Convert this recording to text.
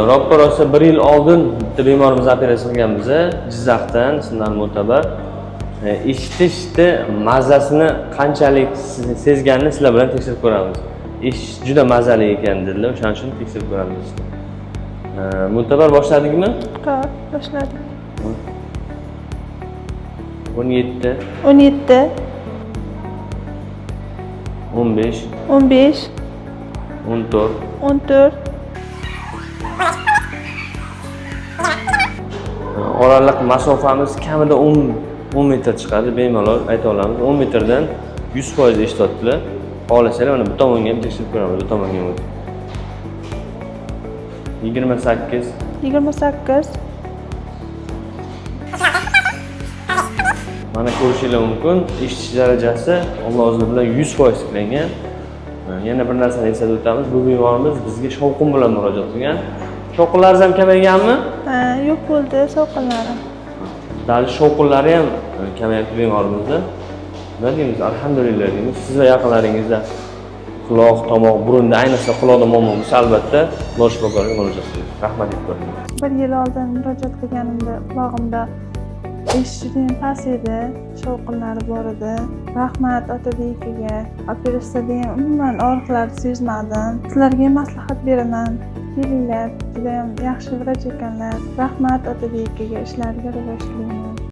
Roppa rosa 1 yil oldin bitta bemorimiz operatsiya qilganmiz. Jizzaxdan ismlari Mo'tabar. Eshitishdi, mazasini qanchalik sezganini sizlar bilan tekshirib ko'ramiz. Eshitish juda mazali ekan dedilar, o'shaning uchun tekshirib ko'ramiz. Mo'tabar boshladingmi? Ha, boshladim. 17 17 15 15 14 14 oraliq masofamiz kamida 10 metr chiqadi, bemalol ayta olamiz. 10 metrdan 100% eshityaptilar. Xohlasanglar mana bu tomonga ham tekshirib ko'ramiz, bu tomonga ham. 28 28 mana ko'rishingiz mumkin, eshitish darajasi Alloh o'zi bilan 100% tiklangan. Yana bir narsani eslatib o'tamiz, bu bemorimiz bizga shovqin bilan murojaat qilgan. Shovqinlaringiz ham kamayganmi? Ha, yo'q bo'ldi shovqinlarim. Dali shovqinlari ham kamayapti bemorimizda. Nima deymiz? Alhamdulillah deymiz. Siz va yaqinlaringizda quloq, tomoq, burunda, ayniqsa quloqda muammo bo'lsa, albatta bosh shifokorga murojaat qiling. Rahmat aytib qo'ying. 1 yil oldin murojaat qilganimda qulog'imda eshitish judayam past edi, shovqinlari bor edi. Rahmat Otabekiga, operatsiyada ham umuman og'riqlarni sezmadim. Sizlarga ham maslahat beraman. Kelinglar, judayam yaxshi vrach ekanlar. Rahmat Otabekiga, ishlariga rivoj tilayman.